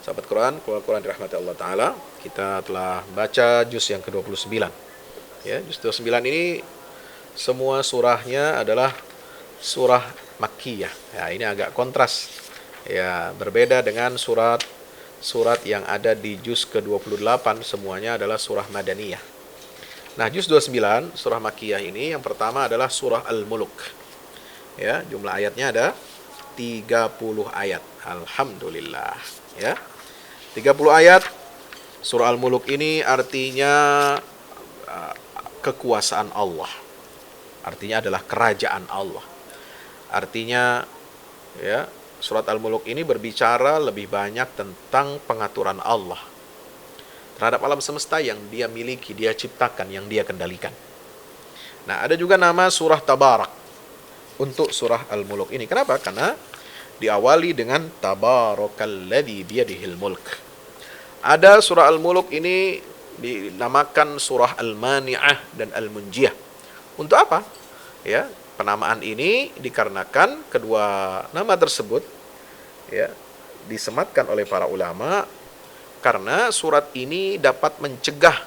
Sahabat Quran, Quran dirahmati Allah Ta'ala, kita telah baca juz yang ke-29. Ya, juz 29 ini semua surahnya adalah surah Makkiyah. Ya, ini agak kontras. Ya, berbeda dengan surat yang ada di juz ke-28, semuanya adalah surah Madaniyah. Nah, juz 29 surah Makkiyah ini yang pertama adalah surah Al-Mulk. Ya, jumlah ayatnya ada 30 ayat. Alhamdulillah, ya. 30 ayat. Surah Al-Mulk ini artinya kekuasaan Allah. Artinya adalah kerajaan Allah. Artinya, ya, surat Al-Mulk ini berbicara lebih banyak tentang pengaturan Allah terhadap alam semesta yang dia miliki, dia ciptakan, yang dia kendalikan. Nah, ada juga nama surah Tabarak untuk surah Al-Mulk ini. Kenapa? Karena diawali dengan Tabarakalladzi biyadihil mulk. Ada surah Al-Mulk ini dinamakan surah Al-Mani'ah dan Al-Munjiyah. Untuk apa? Ya, penamaan ini dikarenakan kedua nama tersebut, ya, disematkan oleh para ulama karena surat ini dapat mencegah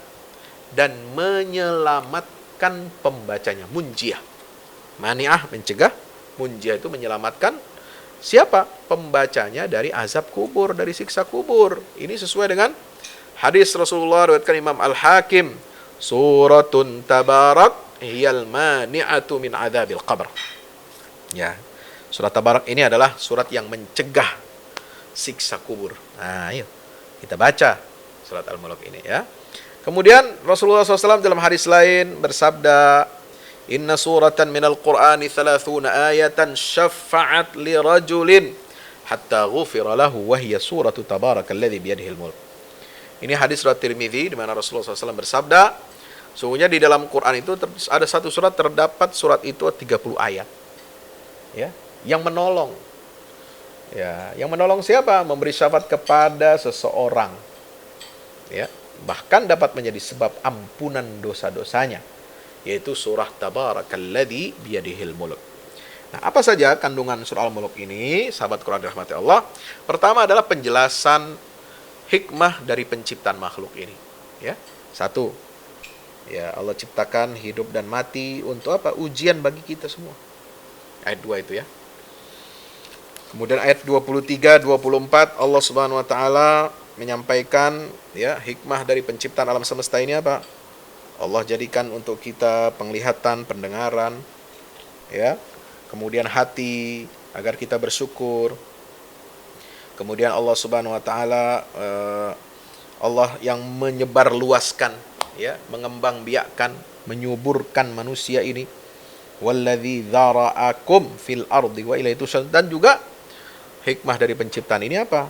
dan menyelamatkan pembacanya. Munjiyah, Mani'ah mencegah, Munjiyah itu menyelamatkan siapa? Pembacanya dari azab kubur, dari siksa kubur. Ini sesuai dengan hadis Rasulullah riwayatkan Imam Al-Hakim, suratun tabarak hiyal mani'atu min adzabil qabr. Ya, surat Tabarak ini adalah surat yang mencegah siksa kubur. Nah, ayo kita baca surat Al-Mulk ini, ya. Kemudian Rasulullah SAW dalam hadis lain bersabda, Inna suratan minal Qur'ani 30 ayatan syafa'at li rajulin hatta ghufira lahu wa hiya suratu tabarakalladzi biyadihil mulk. Ini hadis riwayat Tirmidzi di mana Rasulullah SAW bersabda, sungguhnya di dalam Quran itu ada satu surat, terdapat surat itu 30 ayat. Ya, yang menolong. Ya, yang menolong siapa? Memberi syafaat kepada seseorang. Ya, bahkan dapat menjadi sebab ampunan dosa-dosanya, yaitu surah Tabarakalladzi biyadihil mulk. Nah, apa saja kandungan surah Al-Mulk ini, sahabat Quran dirahmati Allah? Pertama adalah penjelasan hikmah dari penciptaan makhluk ini. Ya, satu, ya, Allah ciptakan hidup dan mati untuk apa? Ujian bagi kita semua. Ayat 2 itu, ya. Kemudian ayat 23, 24 Allah Subhanahu wa taala menyampaikan, ya, hikmah dari penciptaan alam semesta ini apa? Allah jadikan untuk kita penglihatan, pendengaran, ya. Kemudian hati agar kita bersyukur. Kemudian Allah Subhanahu wa taala Allah yang menyebarluaskan, ya, mengembangbiakkan, menyuburkan manusia ini. Walladzi dzara'akum fil ardi wa ilaihi tusharun. Dan juga hikmah dari penciptaan ini apa?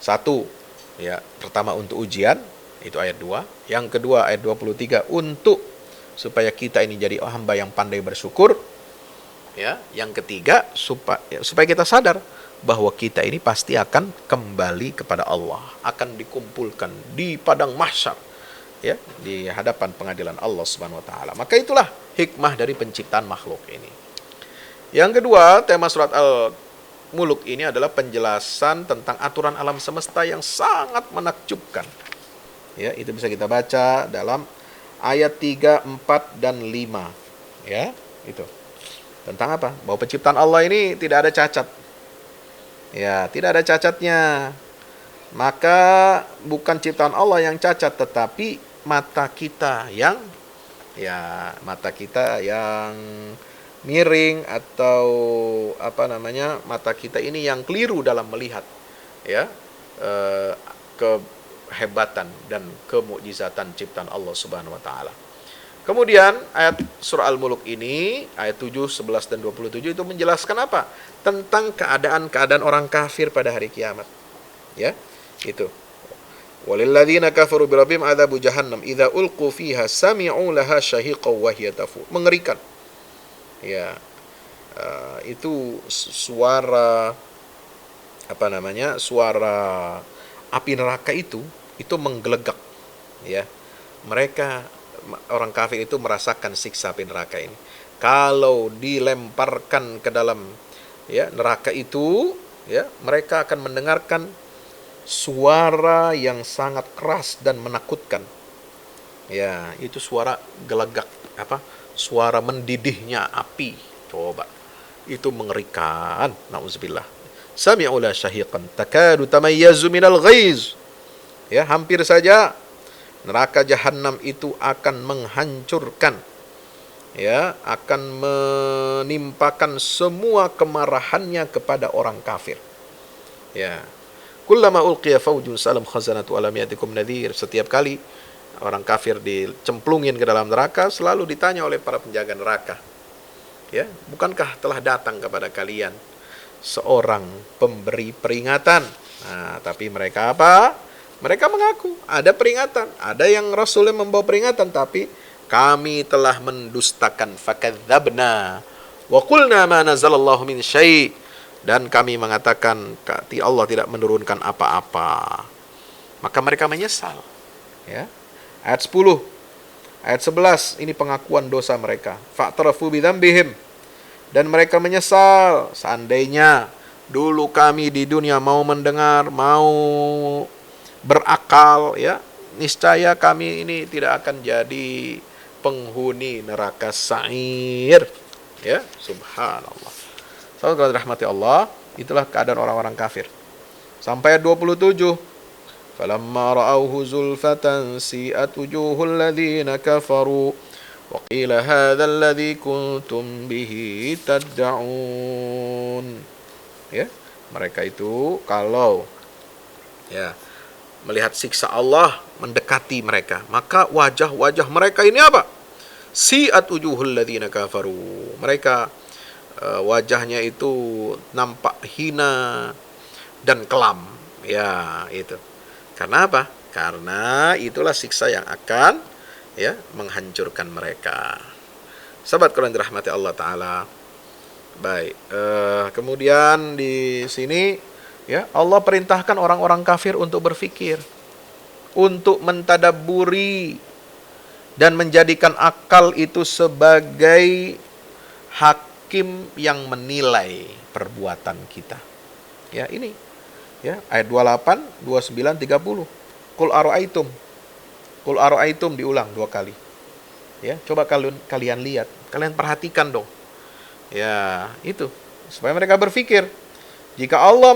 Satu, ya, pertama untuk ujian, itu ayat 2. Yang kedua ayat 23 untuk supaya kita ini jadi hamba yang pandai bersyukur. Ya, yang ketiga supaya kita sadar bahwa kita ini pasti akan kembali kepada Allah, akan dikumpulkan di padang mahsyar, ya, di hadapan pengadilan Allah Subhanahu wa taala. Maka itulah hikmah dari penciptaan makhluk ini. Yang kedua, tema surat Al-Mulk ini adalah penjelasan tentang aturan alam semesta yang sangat menakjubkan. Ya, itu bisa kita baca dalam ayat 3, 4 dan 5. Ya, itu. Tentang apa? Bahwa penciptaan Allah ini tidak ada cacat. Ya, tidak ada cacatnya. Maka bukan ciptaan Allah yang cacat, tetapi mata kita yang miring, atau mata kita ini yang keliru dalam melihat, ya, kehebatan dan kemukjizatan ciptaan Allah Subhanahu wa taala. Kemudian ayat surah Al-Mulk ini ayat 7, 11 dan 27 itu menjelaskan apa? Tentang keadaan orang kafir pada hari kiamat. Ya, itu. Walilladzina kafaru birabbihim adzabu jahannam idza ulqu fiha sami'u laha syahiqan wa hiya tafur. Mengerikan. Ya, itu suara apa namanya? Suara api neraka itu menggelegak, ya. Mereka orang kafir itu merasakan siksa api neraka ini. Kalau dilemparkan ke dalam ya neraka itu, ya, mereka akan mendengarkan suara yang sangat keras dan menakutkan. Ya, itu suara gelegak apa? Suara mendidihnya api. Coba. Itu mengerikan. Nauzubillah. Sami'u la syahiqan takadu tamayyazu minal ghaiz. Ya, hampir saja neraka jahanam itu akan menghancurkan, ya, akan menimpakan semua kemarahannya kepada orang kafir. Ya. Kullama ulqiya faujun salam khazanatu alam yatikum nadhir. Setiap kali orang kafir dicemplungin ke dalam neraka, selalu ditanya oleh para penjaga neraka, ya, bukankah telah datang kepada kalian seorang pemberi peringatan? Nah, tapi mereka apa? Mereka mengaku ada peringatan, ada yang Rasulnya membawa peringatan, tapi kami telah mendustakan. Fakadzabna wa qulna ma nazalallahu min syai'. Dan kami mengatakan Allah tidak menurunkan apa-apa. Maka mereka menyesal. Ya. Ayat 10, ayat 11, ini pengakuan dosa mereka. Fa'tarafu bidzambihim. Dan mereka menyesal, seandainya dulu kami di dunia mau mendengar, mau berakal, ya, niscaya kami ini tidak akan jadi penghuni neraka sa'ir. Ya, subhanallah. Sahabat kalau dirahmati Allah, itulah keadaan orang-orang kafir. Sampai ayat 27. Falamma ra'awhu zulfatan si'at wujuhul ladzina kafaru wa qila hadzal ladzi kuntum bihi tad'un. Ya, mereka itu kalau ya melihat siksa Allah mendekati mereka, maka wajah-wajah mereka ini apa? Si'at wujuhul ladzina kafaru. Mereka wajahnya itu nampak hina dan kelam. Ya, itu. Karena apa? Karena itulah siksa yang akan ya menghancurkan mereka. Sahabat Quran dirahmati Allah Ta'ala. Baik, kemudian di sini ya Allah perintahkan orang-orang kafir untuk berfikir, untuk mentadabburi dan menjadikan akal itu sebagai hakim yang menilai perbuatan kita. Ya, ini ya ayat 28, 29, 30. Qul ara'aitum. Qul ara'aitum diulang 2 kali. Ya, coba kalian lihat, kalian perhatikan dong. Ya, itu supaya mereka berpikir, jika Allah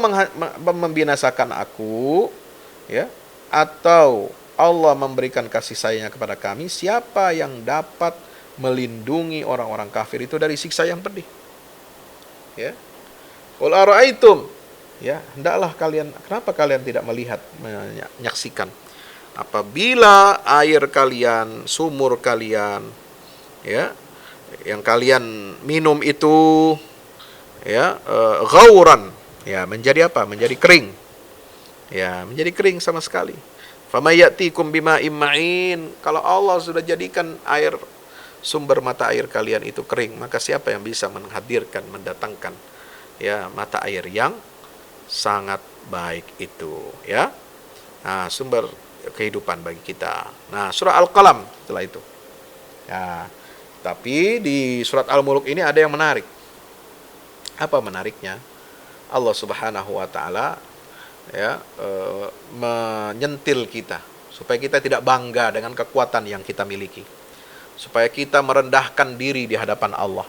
membinasakan aku, ya, atau Allah memberikan kasih sayangnya kepada kami, siapa yang dapat melindungi orang-orang kafir itu dari siksa yang pedih? Ya. Qul ara'aitum. Ya, hendaklah kalian, kenapa kalian tidak melihat, menyaksikan apabila air kalian, sumur kalian, ya, yang kalian minum itu ya ghauran, ya, menjadi apa? Menjadi kering. Ya, menjadi kering sama sekali. Fama ya'tikum bima'in ma'in. Kalau Allah sudah jadikan air, sumber mata air kalian itu kering, maka siapa yang bisa menghadirkan, mendatangkan ya mata air yang sangat baik itu, ya. Nah, sumber kehidupan bagi kita. Nah, surah Al-Qalam setelah itu. Ya, tapi di surat Al-Muluk ini ada yang menarik. Apa menariknya? Allah Subhanahu wa taala ya menyentil kita supaya kita tidak bangga dengan kekuatan yang kita miliki. Supaya kita merendahkan diri di hadapan Allah.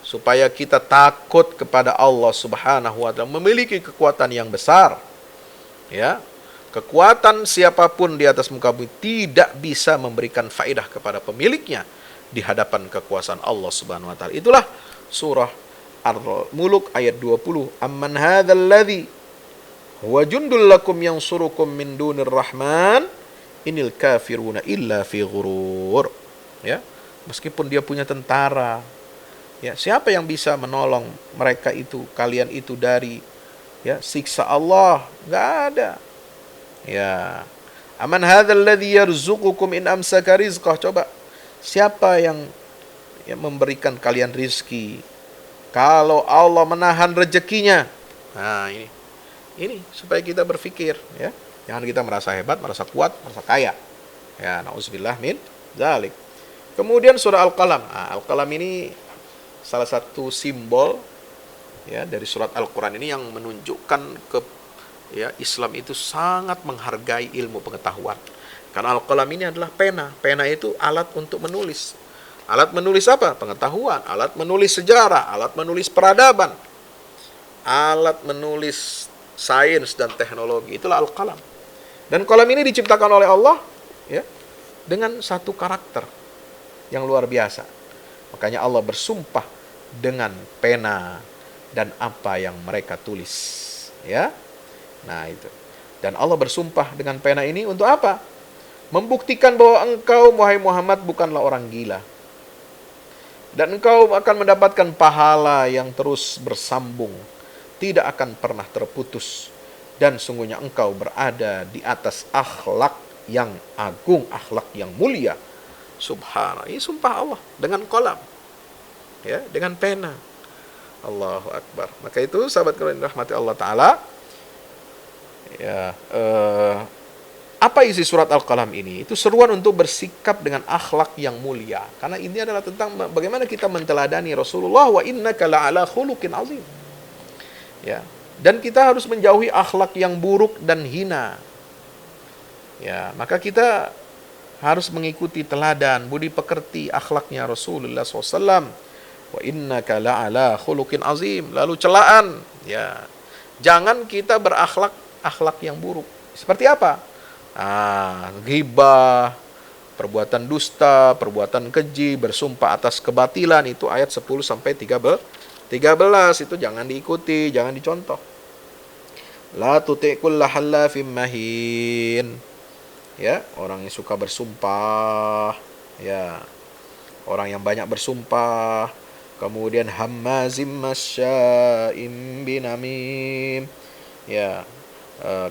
Supaya kita takut kepada Allah Subhanahu wa taala, memiliki kekuatan yang besar. Ya. Kekuatan siapapun di atas muka bumi tidak bisa memberikan faedah kepada pemiliknya di hadapan kekuasaan Allah Subhanahu wa taala. Itulah surah Al-Muluk ayat 20. Amman hadzal ladzi huwa jundul lakum yansurukum min dunir rahman inil kafiruna illa fi ghurur. Ya, meskipun dia punya tentara, ya, siapa yang bisa menolong mereka itu, kalian itu dari Ya, siksa Allah nggak ada. Ya. Aman hadzal ladzi yarzuqukum in amsaka rizqah. Coba, siapa yang memberikan kalian rizki kalau Allah menahan rezekinya? Nah, ini supaya kita berpikir, ya. Jangan kita merasa hebat, merasa kuat, merasa kaya. Ya, nauzubillah min dzalik. Kemudian surah Al-Qalam. Nah, Al-Qalam ini salah satu simbol, ya, dari surat Al-Quran ini yang menunjukkan ya, Islam itu sangat menghargai ilmu pengetahuan. Karena Al-Qalam ini adalah pena. Pena itu alat untuk menulis. Alat menulis apa? Pengetahuan. Alat menulis sejarah. Alat menulis peradaban. Alat menulis sains dan teknologi. Itulah Al-Qalam. Dan qalam ini diciptakan oleh Allah, ya, dengan satu karakter yang luar biasa. Makanya Allah bersumpah dengan pena dan apa yang mereka tulis, ya. Nah, itu. Dan Allah bersumpah dengan pena ini untuk apa? Membuktikan bahwa engkau, wahai Muhammad, bukanlah orang gila. Dan engkau akan mendapatkan pahala yang terus bersambung, tidak akan pernah terputus. Dan sungguhnya engkau berada di atas akhlak yang agung, akhlak yang mulia. Subhanallah, ini sumpah Allah dengan qalam, ya, dengan pena. Allahu Akbar. Maka itu sahabat kalian rahmati Allah Ta'ala, ya, apa isi surat Al-Qalam ini? Itu seruan untuk bersikap dengan akhlak yang mulia. Karena ini adalah tentang bagaimana kita menteladani Rasulullah, wa innaka la'ala khuluqin azim. Ya, dan kita harus menjauhi akhlak yang buruk dan hina. Ya, maka kita harus mengikuti teladan, budi pekerti akhlaknya Rasulullah SAW. Wa innaka la'ala khuluqin azim. Lalu celaan, ya, jangan kita berakhlak yang buruk. Seperti apa? Ghibah, perbuatan dusta, perbuatan keji, bersumpah atas kebatilan, itu ayat 10 sampai 13 itu jangan diikuti, jangan dicontoh. La tuti' kulla hallafim mahin. Ya, orang yang suka bersumpah, ya, orang yang banyak bersumpah, kemudian hammazim masya'im binamim, ya,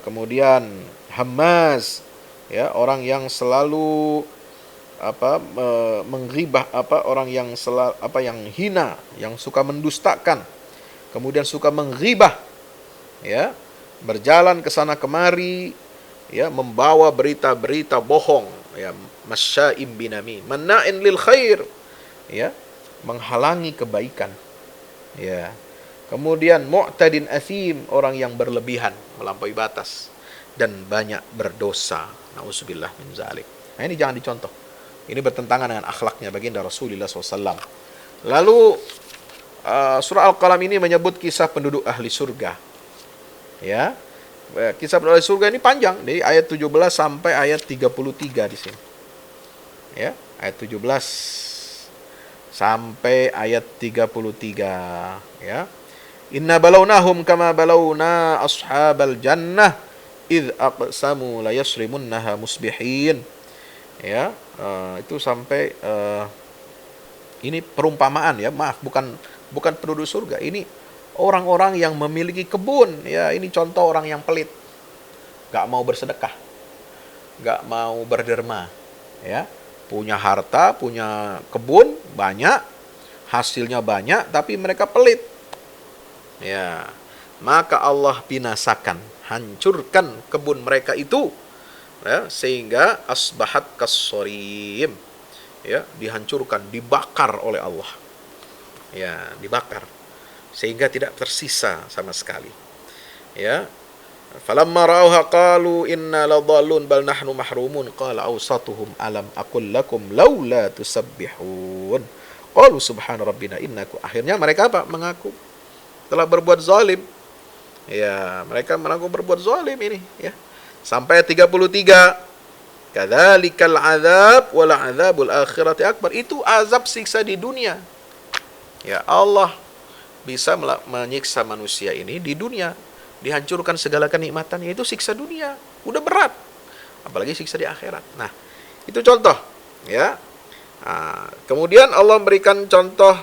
kemudian hammaz, ya, orang yang selalu menggibah, orang yang yang hina, yang suka mendustakan, kemudian suka menggibah, ya, berjalan ke sana kemari, ya, membawa berita-berita bohong, ya, masya'im binamim, manna'in lil khair, ya, menghalangi kebaikan, ya. Kemudian mu'tadin athim, orang yang berlebihan, melampaui batas dan banyak berdosa. Nauzubillah min zalik. Nah, ini jangan dicontoh. Ini bertentangan dengan akhlaknya baginda Rasulullah SAW. Lalu surah Al-Qalam ini menyebut kisah penduduk ahli surga. Ya, kisah penduduk ahli surga ini panjang, dari ayat 17 sampai ayat 33 di sini. Ya, ayat 17 sampai ayat 33. Ya. Inna balawnahum kama balawna ashabal jannah idh aqsamu la yasrimunnaha musbihin. Ya, itu sampai ini perumpamaan, ya, maaf, bukan penduduk surga. Ini orang-orang yang memiliki kebun, ya, ini contoh orang yang pelit. Gak mau bersedekah, gak mau berderma, ya. Punya harta, punya kebun banyak, hasilnya banyak, tapi mereka pelit. Ya, maka Allah binasakan, hancurkan kebun mereka itu, ya, sehingga asbahat kassorim, ya, dihancurkan, dibakar oleh Allah, ya, dibakar sehingga tidak tersisa sama sekali, ya. Falamma ra'awha qalu inna ladallun bal nahnu mahrumun qala awsatuhum alam aqul lakum laula tusabbihun qalu subhana rabbina innaku. Akhirnya mereka apa? Mengaku telah berbuat zalim. Ya, mereka mengaku berbuat zalim ini, ya. Sampai 33. Kadzalikal adzab wal adzabul akhirati akbar. Itu azab siksa di dunia. Ya, Allah bisa menyiksa manusia ini di dunia, dihancurkan segala kenikmatannya, itu siksa dunia. Udah berat. Apalagi siksa di akhirat. Nah, itu contoh, ya. Kemudian Allah memberikan contoh,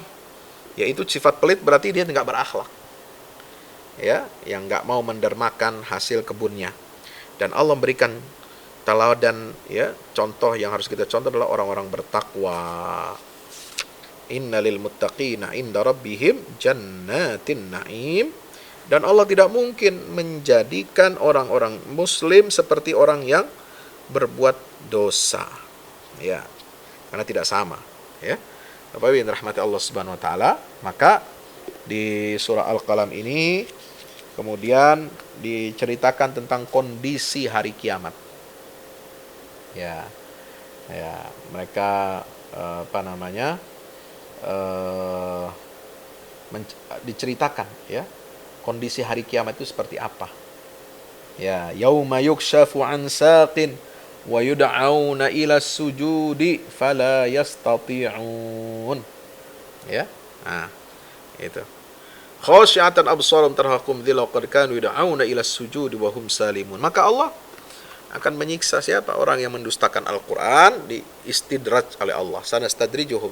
yaitu sifat pelit berarti dia tidak berakhlak. ya, yang nggak mau mendermakan hasil kebunnya. Dan Allah memberikan teladan, ya, contoh yang harus kita contoh adalah orang-orang bertakwa. Innalil muttaqina inda rabbihim jannatin na'im. Dan Allah tidak mungkin menjadikan orang-orang muslim seperti orang yang berbuat dosa, ya, karena tidak sama, ya. Bapak Ibu yang dirahmati Allah Subhanahu wa taala, maka di surah Al-Qalam ini kemudian diceritakan tentang kondisi hari kiamat. Ya. Ya, mereka diceritakan, ya, kondisi hari kiamat itu seperti apa. Ya, yauma yukshafu an saqin wa yud'auna ila sujudi fala yastati'un. Ya. Nah, itu. Khasyi'atan absarum tarhaqum dhillah qad kanu yud'auna ila sujudi wa hum salimun. Maka Allah akan menyiksa siapa? Orang yang mendustakan Al-Qur'an, diistidraj oleh Allah. Sanastadrijuhum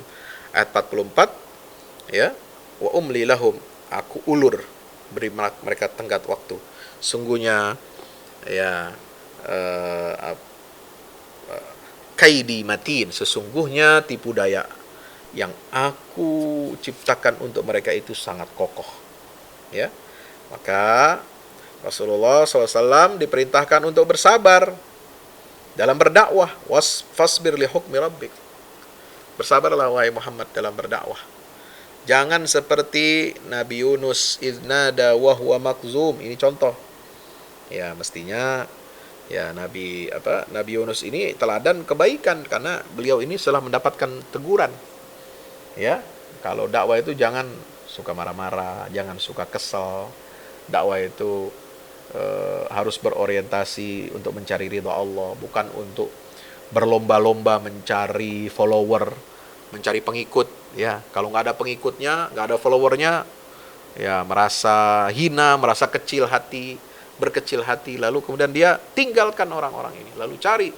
ayat 44, ya. Wa umli lahum, aku ulur, beri mereka tenggat waktu. Sungguhnya, ya, kaidi matin, sesungguhnya tipu daya yang aku ciptakan untuk mereka itu sangat kokoh, ya. Maka Rasulullah SAW diperintahkan untuk bersabar dalam berdakwah. Fasbir li hukmi rabbik, bersabarlah wahai Muhammad dalam berdakwah. Jangan seperti Nabi Yunus idnada wa huwa makzum. Ini contoh, ya, mestinya, ya, Nabi Yunus ini teladan kebaikan karena beliau ini setelah mendapatkan teguran, ya. Kalau dakwah itu jangan suka marah-marah, jangan suka kesel. Dakwah itu harus berorientasi untuk mencari ridha Allah, bukan untuk berlomba-lomba mencari follower, mencari pengikut, ya. Kalau nggak ada pengikutnya, nggak ada followernya, ya, merasa hina, merasa kecil hati, berkecil hati, lalu kemudian dia tinggalkan orang-orang ini, lalu cari,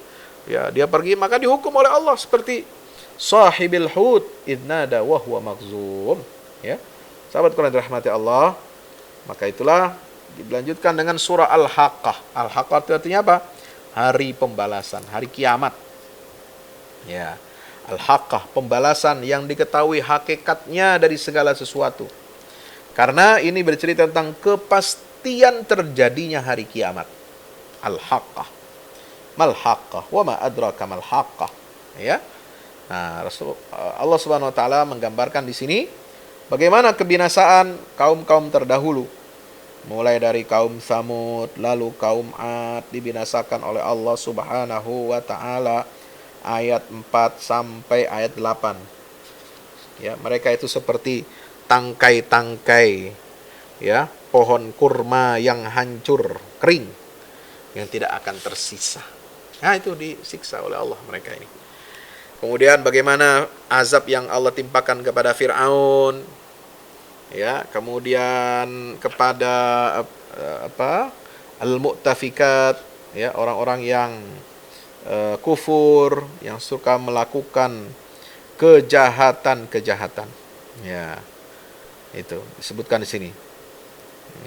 ya, dia pergi, maka dihukum oleh Allah seperti sahibil hud idnada wa huwa makzum, ya. Sahabat Quran dirahmati Allah, maka itulah dilanjutkan dengan surah Al-Haqqah. Al-Haqqah itu artinya apa? Hari pembalasan, hari kiamat. Ya. Al-Haqqah, pembalasan yang diketahui hakikatnya dari segala sesuatu. Karena ini bercerita tentang kepastian terjadinya hari kiamat. Al-Haqqah. Mal haqqah wa ma adraka mal haqqah. Ya. Nah, Allah Subhanahu wa taala menggambarkan di sini bagaimana kebinasaan kaum-kaum terdahulu. Mulai dari kaum Samud, lalu kaum Ad dibinasakan oleh Allah Subhanahu wa taala, ayat 4 sampai ayat 8. Ya, mereka itu seperti tangkai-tangkai, ya, pohon kurma yang hancur, kering, yang tidak akan tersisa. Nah, itu disiksa oleh Allah mereka ini. Kemudian bagaimana azab yang Allah timpakan kepada Fir'aun, ya, kemudian kepada al-mu'tafikat, ya, orang-orang yang kufur, yang suka melakukan kejahatan-kejahatan, ya, itu disebutkan di sini,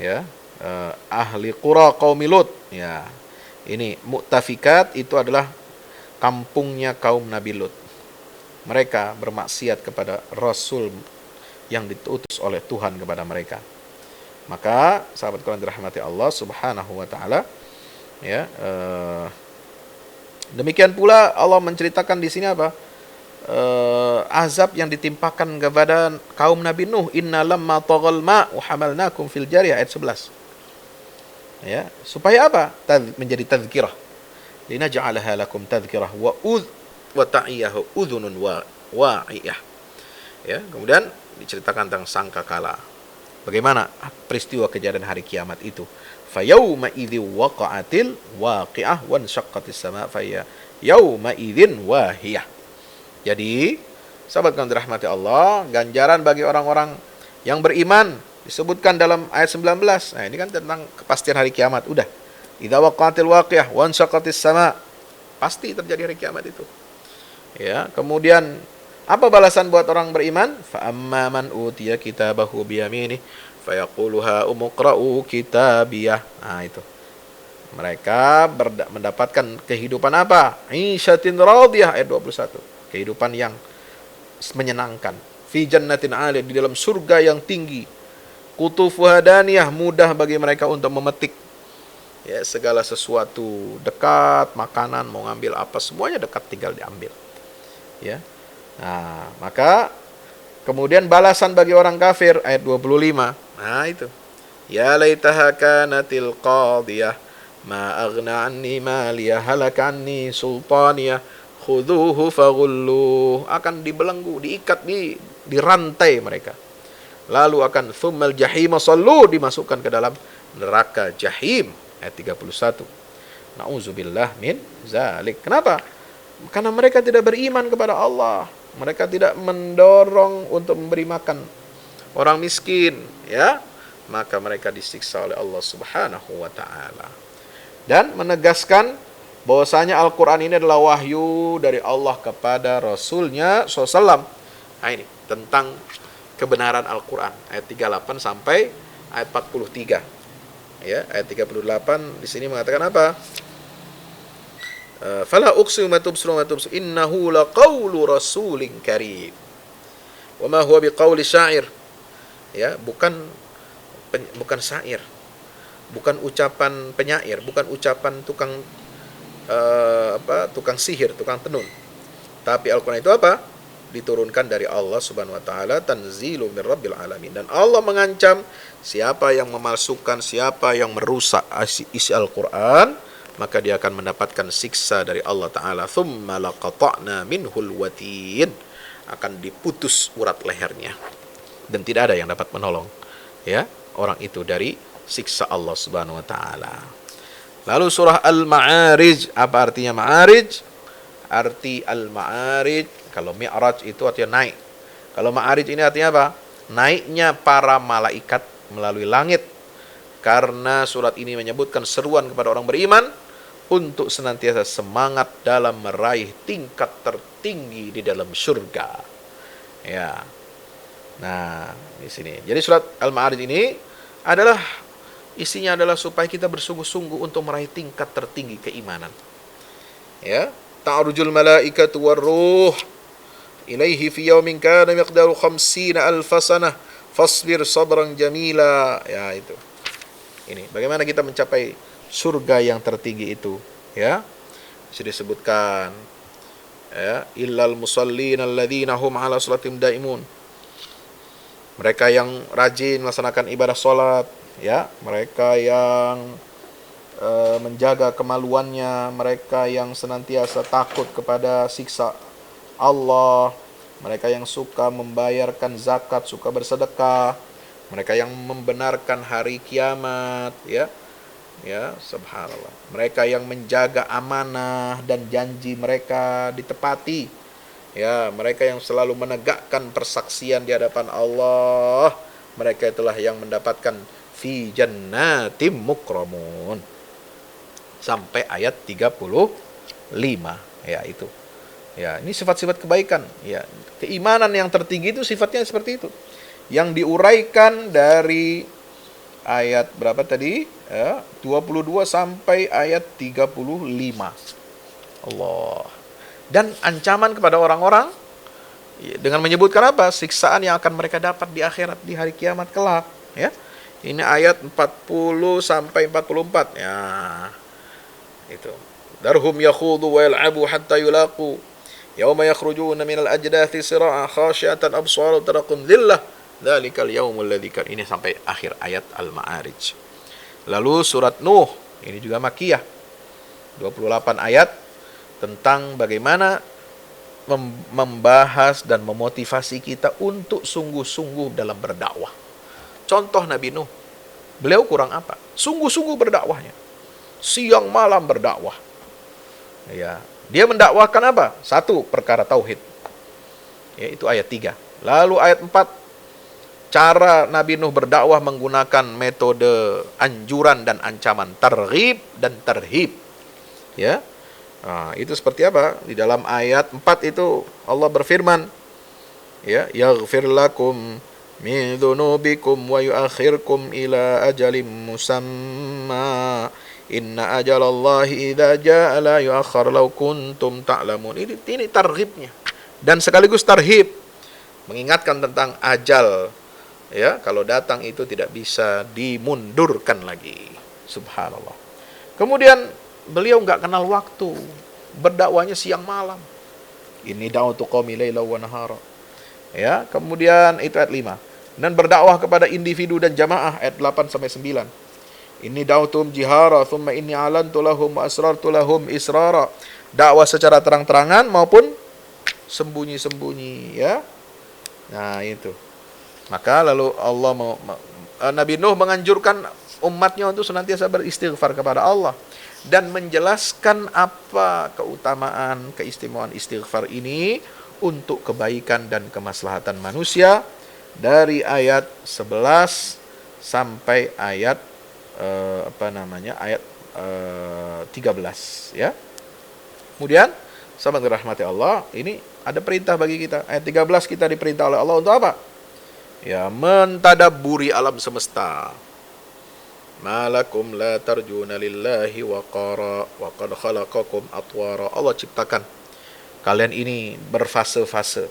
ya, ahli qura qaumi Lut, ya, ini mu'tafikat itu adalah kampungnya kaum Nabi Lut. Mereka bermaksiat kepada Rasul yang diutus oleh Tuhan kepada mereka. Maka sahabat Quran dirahmati Allah Subhanahu wa taala, ya, demikian pula Allah menceritakan di sini apa? Azab yang ditimpakan kepada kaum Nabi Nuh, inna lamma taghal ma wa hamalnakum fil jariyah, ayat 11. Ya, supaya apa? Menjadi tazkirah. Linaj'alaha lakum tazkirah wa ta'iyahu udhunun wa'iyah. Ya, kemudian diceritakan tentang sangkakala. Bagaimana peristiwa kejadian hari kiamat itu? Fa yauma idzi waqa'atil waqi'ah wa anshaqqatis sama' fa yauma idzin wahiyah. Jadi, sahabat yang dirahmati Allah, ganjaran bagi orang-orang yang beriman disebutkan dalam ayat 19. Nah, ini kan tentang kepastian hari kiamat. Udah. Idza waqa'atil waqi'ah wa anshaqqatis sama'. Pasti terjadi hari kiamat itu. Ya, kemudian apa balasan buat orang beriman? Fa amma man utiya kitabahu biyaminih fayaquluha umqra'u kitabiyah. Nah, itu. Mereka mendapatkan kehidupan apa? Isyatin radiyah, ayat 21. Kehidupan yang menyenangkan. Fi jannatin 'aliyah, di dalam surga yang tinggi. Qutufuha daniyah, mudah bagi mereka untuk memetik. Ya, segala sesuatu dekat, makanan mau ngambil apa semuanya dekat, tinggal diambil. Ya. Nah, maka kemudian balasan bagi orang kafir ayat 25. Nah, itu. Ya laitaha kanatil qadiyah ma aghna anni maliyah halaka anni sultaniyah khudhuhu faghulluh. Akan dibelenggu, diikat, dirantai mereka. Lalu akan thummal jahima sallu, dimasukkan ke dalam neraka jahim, ayat 31. Nauzubillah min zalik. Kenapa? Karena mereka tidak beriman kepada Allah. Mereka tidak mendorong untuk memberi makan orang miskin, ya. Maka mereka disiksa oleh Allah Subhanahu wa taala. Dan menegaskan bahwasanya Al-Qur'an ini adalah wahyu dari Allah kepada Rasulnya SAW. Nah, ini tentang kebenaran Al-Qur'an, ayat 38 sampai ayat 43. Ya, ayat 38 di sini mengatakan apa? Fala uqsimu ma tubsirun wa tubsirun innahu laqaulu rasulin karim. Wa ma huwa biqauli syair. Ya, bukan syair. Bukan ucapan penyair, bukan ucapan tukang tukang sihir, tukang tenun. Tapi Al-Qur'an itu apa? Diturunkan dari Allah Subhanahu wa taala, tanzilu mir rabbil alamin. Dan Allah mengancam siapa yang memalsukan, siapa yang merusak isi Al-Qur'an, maka dia akan mendapatkan siksa dari Allah taala. Tsumma laqata'na minhul watin. Akan diputus urat lehernya. Dan tidak ada yang dapat menolong, ya, orang itu dari siksa Allah Subhanahu wa taala. Lalu surah Al-Ma'arij, apa artinya Ma'arij? Arti Al-Ma'arij, kalau Mi'raj itu artinya naik. Kalau Ma'arij ini artinya apa? Naiknya para malaikat melalui langit. Karena surat ini menyebutkan seruan kepada orang beriman untuk senantiasa semangat dalam meraih tingkat tertinggi di dalam surga. Ya. Nah, di sini. Jadi surat Al-Ma'arij ini isinya adalah supaya kita bersungguh-sungguh untuk meraih tingkat tertinggi keimanan. Ya, ta'rujul malaikatu war-ruh ilaihi fi yaumin kana miqdaru 50,000 sanah fasbir sabran jamila. Ya, itu. Ini bagaimana kita mencapai surga yang tertinggi itu, ya. Bisa disebutkan, ya, illal musallin alladzina hum ala salatihim daimun. Mereka yang rajin melaksanakan ibadah salat, ya, mereka yang menjaga kemaluannya, mereka yang senantiasa takut kepada siksa Allah, mereka yang suka membayarkan zakat, suka bersedekah, mereka yang membenarkan hari kiamat, ya, subhanallah. Mereka yang menjaga amanah dan janji mereka ditepati, ya, mereka yang selalu menegakkan persaksian di hadapan Allah, mereka itulah yang mendapatkan fi jannatim mukramun. Sampai ayat 35, ya, itu. Ya, ini sifat-sifat kebaikan, ya. Keimanan yang tertinggi itu sifatnya seperti itu. Yang diuraikan dari ayat berapa tadi? Ya, 22 sampai ayat 35. Allah. Dan ancaman kepada orang-orang dengan menyebutkan apa? Siksaan yang akan mereka dapat di akhirat, di hari kiamat kelak, ya. Ini ayat 40 sampai 44. Ya. Itu. Darhum yakhudu wa yal'abu hatta yulaqu yauma yakhrujuna minal ajdathi sira'a khashyatan absaru taraqum dhillah dzalikal yaumul ladzi kan. Ini sampai akhir ayat Al-Ma'arij. Lalu surat Nuh, ini juga Makkiyah. 28 ayat tentang bagaimana membahas dan memotivasi kita untuk sungguh-sungguh dalam berdakwah. Contoh Nabi Nuh. Beliau kurang apa? Sungguh-sungguh berdakwahnya. Siang malam berdakwah. Ya, dia mendakwahkan apa? Satu, perkara tauhid. Ya, itu ayat 3. Lalu ayat 4, cara Nabi Nuh berdakwah menggunakan metode anjuran dan ancaman, targhib dan tarhib. Ya. Nah, itu seperti apa? Di dalam ayat 4 itu Allah berfirman, ya, yaghfir lakum min dzunubikum wa yuakhirkum ila ajalin musamma. Inna ajalallahi idza jaa la yuakhkhar law kuntum ta'lamun. Ini targhibnya dan sekaligus tarhib, mengingatkan tentang ajal, ya, kalau datang itu tidak bisa dimundurkan lagi. Subhanallah. Kemudian beliau nggak kenal waktu, berdakwahnya siang malam. Ini da'watu qaumi laila wa nahara. Ya, kemudian itu ayat 5. Dan berdakwah kepada individu dan jamaah ayat 8 sampai 9. Ini da'utum jihara thumma inni alantu lahum wa asrartu lahum israra. Dakwah secara terang-terangan maupun sembunyi-sembunyi, ya. Nah, itu. Maka lalu Nabi Nuh menganjurkan umatnya untuk senantiasa beristighfar kepada Allah dan menjelaskan apa keutamaan, keistimewaan istighfar ini untuk kebaikan dan kemaslahatan manusia dari ayat 11 sampai ayat ayat 13, ya. Kemudian sahabat dirahmati Allah, ini ada perintah bagi kita. Ayat 13 kita diperintah oleh Allah untuk apa? Ya, mentadabburi alam semesta. Malakum la tarjuna lillahi waqara wa qad khalaqakum atwara. Allah ciptakan kalian ini berfase-fase,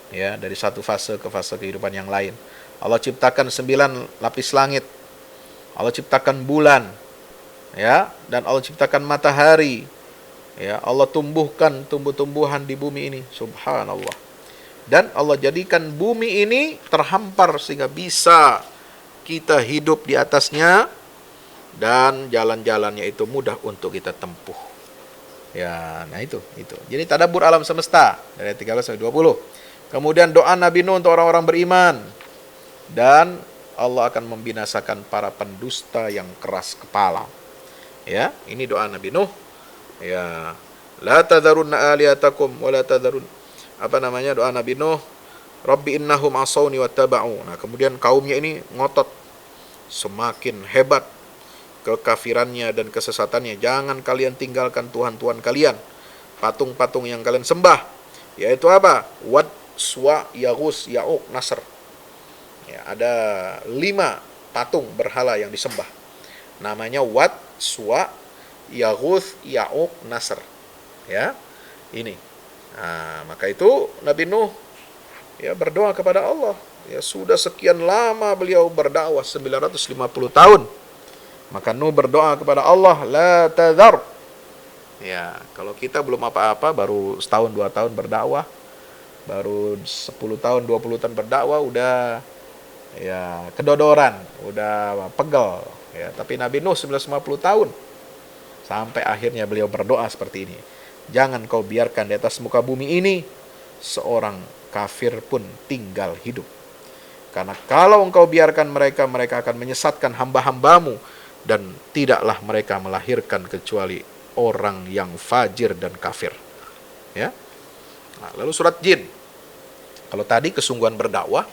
ya, dari satu fase ke fase kehidupan yang lain. Allah ciptakan 9 lapis langit. Allah ciptakan bulan, ya, dan Allah ciptakan matahari, ya. Allah tumbuhkan tumbuh-tumbuhan di bumi ini, subhanallah. Dan Allah jadikan bumi ini terhampar sehingga bisa kita hidup di atasnya dan jalan-jalannya itu mudah untuk kita tempuh. Ya, nah itu. Jadi tadabbur alam semesta dari 13 sampai 20. Kemudian doa Nabi Nuh untuk orang-orang beriman. Dan Allah akan membinasakan para pendusta yang keras kepala. Ya, ini doa Nabi Nuh. Ya, la tadharunna aliyatakum wa la tadharun doa Nabi Nuh, Rabbi innahum asawni wattaba'u. Nah, kemudian kaumnya ini ngotot, semakin hebat kekafirannya dan kesesatannya. Jangan kalian tinggalkan Tuhan-Tuhan kalian, patung-patung yang kalian sembah, yaitu apa? Wad, Suwa, Yaghus, Ya'uq, Nasr. Ya, ada 5 patung berhala yang disembah. Namanya Wad, Suwa, Yaghus, Ya'uq, Nasr. Ya, ini. Nah, maka itu Nabi Nuh, ya, berdoa kepada Allah. Ya, sudah sekian lama beliau berdakwah, 950 tahun. Maka Nuh berdoa kepada Allah, la tadhar. Ya, kalau kita belum apa-apa, baru setahun 2 tahun berdakwah, baru 10 tahun 20 tahun berdakwah, udah, ya, kedodoran, udah pegel, ya. Tapi Nabi Nuh 950 tahun sampai akhirnya beliau berdoa seperti ini. Jangan kau biarkan di atas muka bumi ini seorang kafir pun tinggal hidup. Karena kalau engkau biarkan mereka akan menyesatkan hamba-hambamu, dan tidaklah mereka melahirkan kecuali orang yang fajir dan kafir. Ya. Nah, lalu surat Jin. Kalau tadi kesungguhan berdakwah,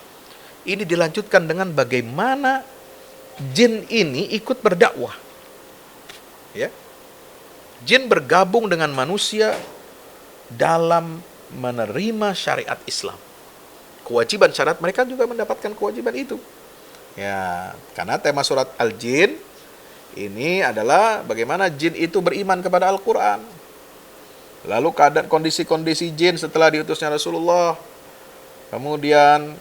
ini dilanjutkan dengan bagaimana jin ini ikut berdakwah. Ya. Jin bergabung dengan manusia dalam menerima syariat Islam. Kewajiban syarat mereka juga mendapatkan kewajiban itu. Ya, karena tema surat Al-Jin ini adalah bagaimana jin itu beriman kepada Al-Quran. Lalu keadaan kondisi-kondisi jin setelah diutusnya Rasulullah. Kemudian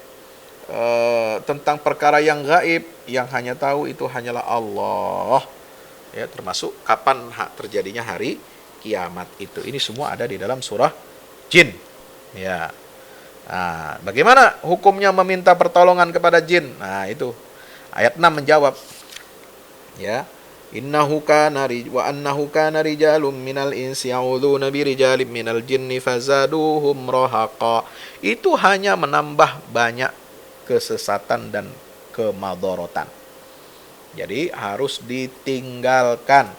tentang perkara yang gaib, yang hanya tahu itu hanyalah Allah. Ya, termasuk kapan terjadinya hari kiamat itu. Ini semua ada di dalam surah Jin. Ya. Nah, bagaimana hukumnya meminta pertolongan kepada jin? Nah, itu ayat 6 menjawab. Ya. Innahu kana rijalun minal insi ya'udzuna birijalin minal jinni fazaduhum rahaqa. Itu hanya menambah banyak kesesatan dan kemadharatan. Jadi harus ditinggalkan.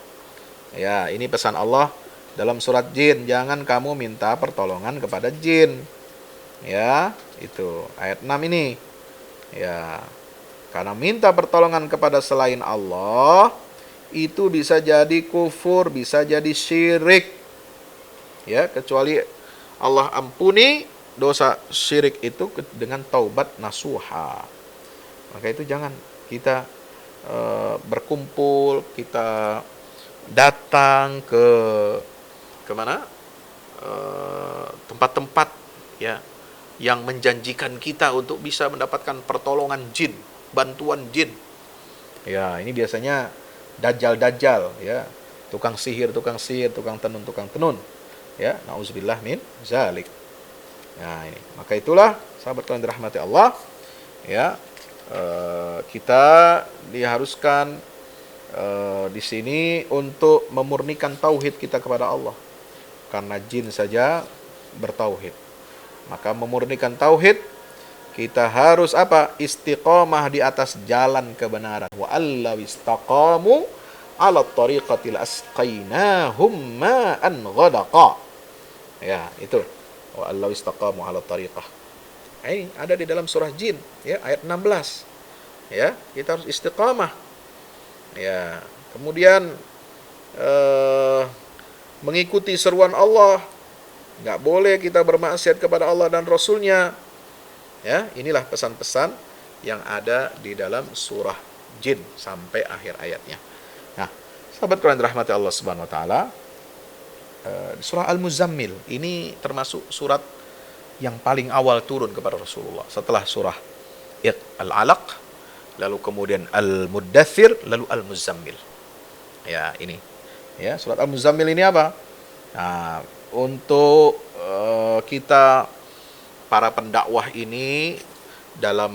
Ya, ini pesan Allah dalam surat Jin, jangan kamu minta pertolongan kepada jin. Ya, itu ayat 6 ini. Ya. Karena minta pertolongan kepada selain Allah itu bisa jadi kufur, bisa jadi syirik. Ya, kecuali Allah ampuni, dosa syirik itu dengan taubat nasuha. Maka itu jangan kita berkumpul, kita datang ke mana? Tempat-tempat ya yang menjanjikan kita untuk bisa mendapatkan pertolongan jin, bantuan jin. Ya, ini biasanya dajjal-dajjal ya, tukang sihir, tukang tenun. Ya, nauzubillah min zalik. Nah, ini. Maka itulah sahabat kalian dirahmati Allah, ya, kita diharuskan di sini untuk memurnikan tauhid kita kepada Allah. Karena jin saja bertauhid. Maka memurnikan tauhid, kita harus apa? Istiqomah di atas jalan kebenaran. Wa allaw istaqamu 'ala tariqati asqainahum ma'an ghadaqa. Ya, itu. Wa allaw istaqamu 'ala tariqah. Ini ada di dalam surah Jin, ya, ayat 16. Ya, kita harus istiqamah. Ya, kemudian mengikuti seruan Allah. Nggak boleh kita bermaksiat kepada Allah dan Rasulnya. Ya, inilah pesan-pesan yang ada di dalam surah Jin sampai akhir ayatnya. Nah, sahabat Quran rahmati Allah Subhanahu wa taala, surah Al-Muzammil ini termasuk surat yang paling awal turun kepada Rasulullah setelah surah Al-Alaq, lalu kemudian Al-Muddathir, lalu Al-Muzammil. Ya, ini. Ya, surat Al-Muzammil ini apa? Nah, untuk kita para pendakwah ini dalam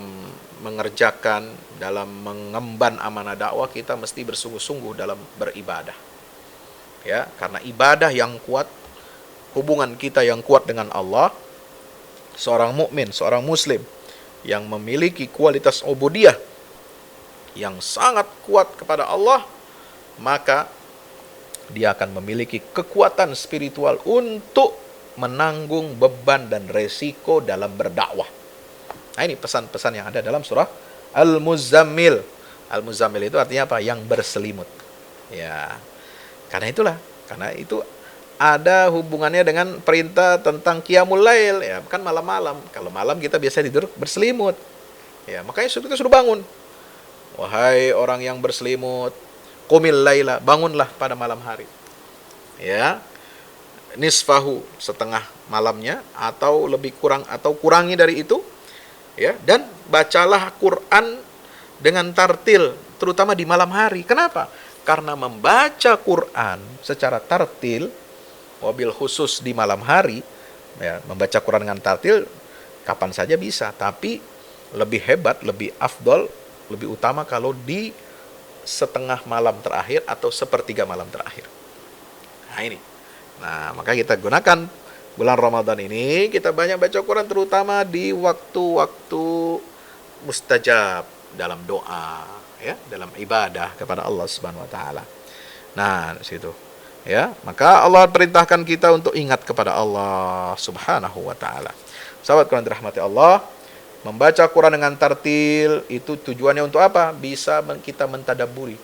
mengerjakan, dalam mengemban amanah dakwah, kita mesti bersungguh-sungguh dalam beribadah. Ya, karena ibadah yang kuat, hubungan kita yang kuat dengan Allah, seorang mukmin, seorang muslim yang memiliki kualitas ubudiyah yang sangat kuat kepada Allah, maka dia akan memiliki kekuatan spiritual untuk menanggung beban dan resiko dalam berdakwah. Nah, ini pesan-pesan yang ada dalam surah Al-Muzammil. Al-Muzammil itu artinya apa? Yang berselimut. Ya, karena itu ada hubungannya dengan perintah tentang qiyamul lail, ya, kan malam-malam. Kalau malam kita biasa tidur berselimut. Ya, makanya kita suruh bangun. Wahai orang yang berselimut, qumil laila, bangunlah pada malam hari. Ya. Nisfahu, setengah malamnya, atau lebih kurang, atau kurangi dari itu. Ya, dan bacalah Quran dengan tartil, terutama di malam hari. Kenapa? Karena membaca Quran secara tartil, wabil khusus di malam hari, ya, membaca Quran dengan tartil kapan saja bisa, tapi lebih hebat, lebih afdol, lebih utama kalau di setengah malam terakhir atau sepertiga malam terakhir. Nah, ini. Nah, maka kita gunakan bulan Ramadan ini, kita banyak baca Quran, terutama di waktu-waktu mustajab dalam doa, ya, dalam ibadah kepada Allah Subhanahu wa taala. Nah, di situ. Ya, maka Allah perintahkan kita untuk ingat kepada Allah Subhanahu wa taala. Sahabat Quran dirahmati Allah, membaca Quran dengan tartil itu tujuannya untuk apa? Bisa kita mentadabburi.